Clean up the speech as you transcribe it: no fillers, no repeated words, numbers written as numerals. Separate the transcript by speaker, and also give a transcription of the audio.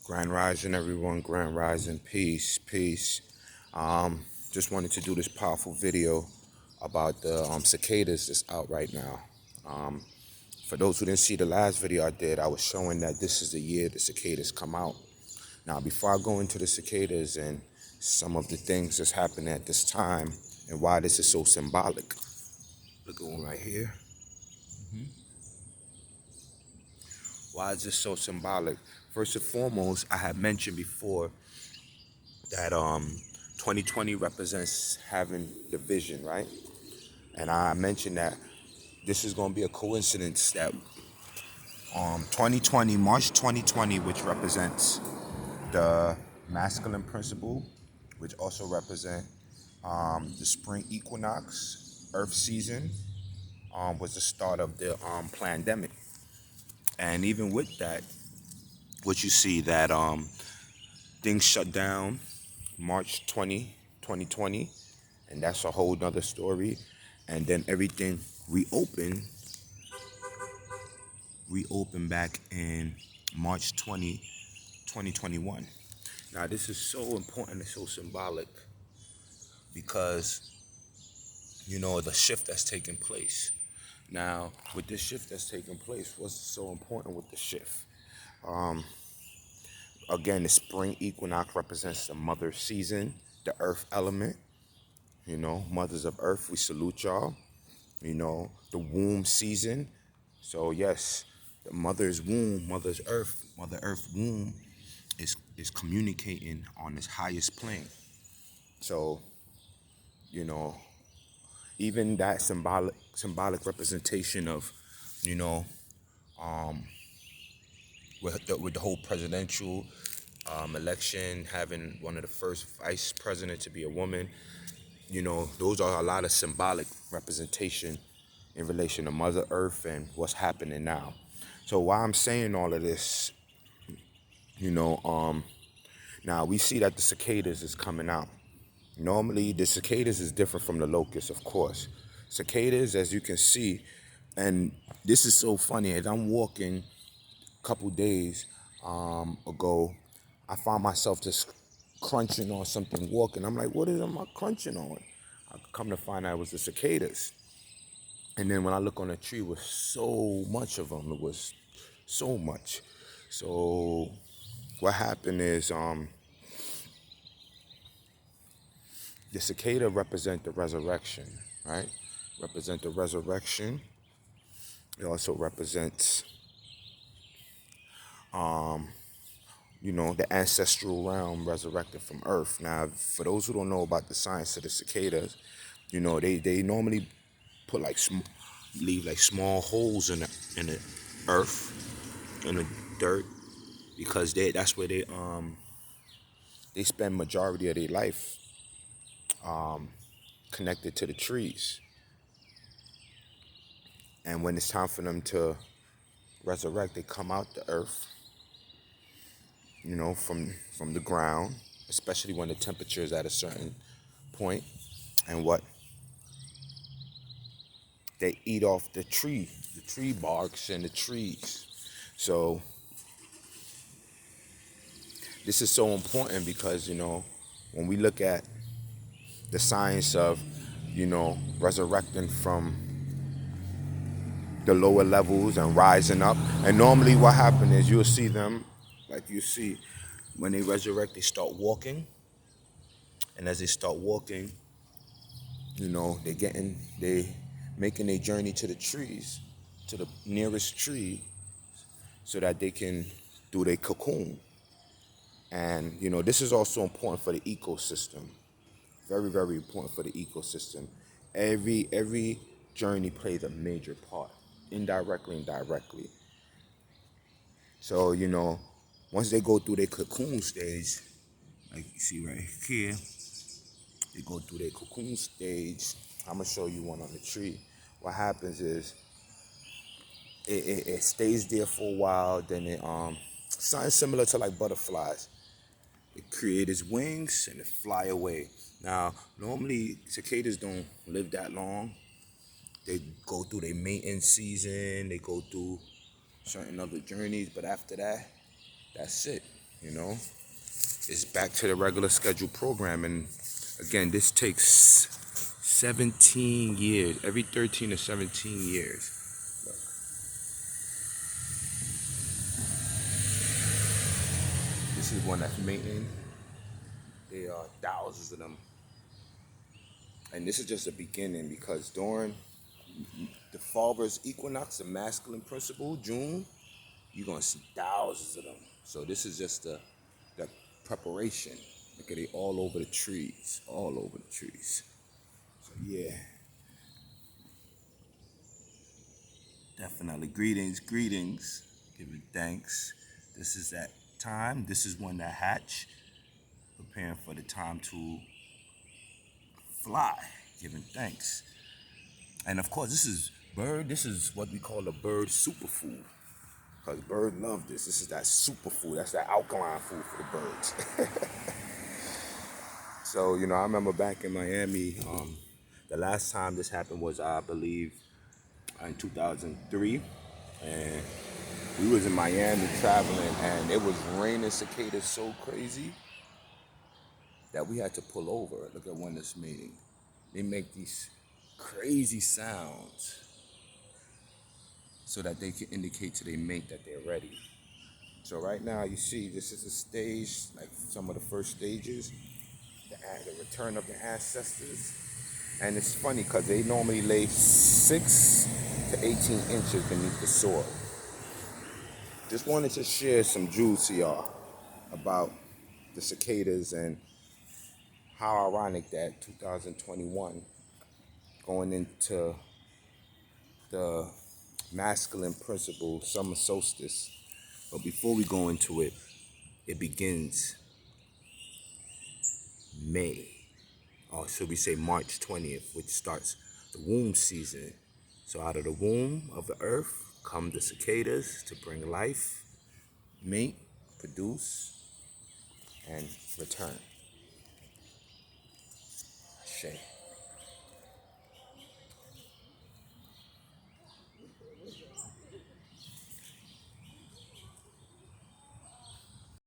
Speaker 1: Grand Rising, everyone. Grand Rising. Peace. Peace. Just wanted to do this powerful video about the cicadas that's out right now. Um, for those who didn't see the last video I did, I was showing that this is the year the cicadas come out. Now, before I go into the cicadas and some of the things that's happening at this time and why this is so symbolic, look at one right here. Why is this so symbolic? First and foremost, I had mentioned before that 2020 represents having the vision, right? And I mentioned that this is going to be a coincidence that 2020, March 2020, which represents the masculine principle, which also represent the spring equinox, earth season, was the start of the pandemic. And even with that, what you see that things shut down March 2020, and that's a whole nother story. And then everything reopened back in March 2021. Now this is so important and so symbolic because, you know, the shift that's taking place. Now, with this shift that's taking place, what's so important with the shift? Again, the spring equinox represents the mother season, the earth element. You know, mothers of earth, we salute y'all. You know, the womb season. So yes, the mother's womb, mother earth womb is communicating on this highest plane. So, you know, even that symbolic representation of, you know, with the whole presidential election, having one of the first vice president to be a woman, you know, those are a lot of symbolic representation in relation to Mother Earth and what's happening now. So why I'm saying all of this, you know, now we see that the cicadas is coming out. Normally, the cicadas is different from the locusts, of course. Cicadas, as you can see, and this is so funny, as I'm walking a couple days ago, I found myself just crunching on something walking. I'm like, what am I crunching on? I come to find out it was the cicadas. And then when I look on the tree, it was so much of them. It was so much. So what happened is the cicada represent the resurrection, right? Represent the resurrection. It also represents, you know, the ancestral realm resurrected from earth. Now, for those who don't know about the science of the cicadas, you know, they normally put like leave like small holes in the earth, in the dirt, because that's where they spend majority of their life connected to the trees. And when it's time for them to resurrect, they come out the earth, you know, from the ground, especially when the temperature is at a certain point, and what they eat off the tree barks and the trees. So this is so important because, you know, when we look at the science of, you know, resurrecting from the lower levels and rising up, and normally what happens is you'll see them, like you see, when they resurrect, they start walking, and as they start walking, you know, they making a journey to the trees, to the nearest tree, so that they can do their cocoon. And, you know, this is also important for the ecosystem. Very, very important for the ecosystem. Every journey plays a major part, indirectly and directly. So, you know, once they go through their cocoon stage, like you see right here, they go through their cocoon stage. I'm gonna show you one on the tree. What happens is it stays there for a while, then it something similar to like butterflies. It creates its wings and it fly away. Now, normally cicadas don't live that long. They go through their mating season, they go through certain other journeys, but after that, that's it. you know, it's back to the regular scheduled program. And again, this takes 17 years, every 13 to 17 years. This is one that's mating. There are thousands of them. And this is just the beginning, because during the Falber's equinox, the masculine principle, June, you're gonna see thousands of them. So this is just the preparation. Look at it all over the trees, all over the trees. So yeah, definitely greetings, greetings. Giving thanks. This is that time. This is when that hatch, preparing for the time to fly, giving thanks. And of course, this is bird. This is what we call a bird superfood, because birds love this. This is that superfood. That's that alkaline food for the birds. So, I remember back in Miami, the last time this happened was, I believe, in 2003. And we was in Miami traveling, and it was raining cicadas so crazy that we had to pull over. Look at one that's mating. They make these crazy sounds so that they can indicate to their mate that they're ready. So right now, you see, this is a stage, like some of the first stages, the return of the ancestors. And it's funny because they normally lay 6 to 18 inches beneath the soil. Just wanted to share some jewels to y'all about the cicadas, and how ironic that 2021 going into the masculine principle summer solstice. But before we go into it, it begins May, or should we say March 20th, which starts the womb season. So out of the womb of the earth come the cicadas to bring life, mate, produce, and return. Shame.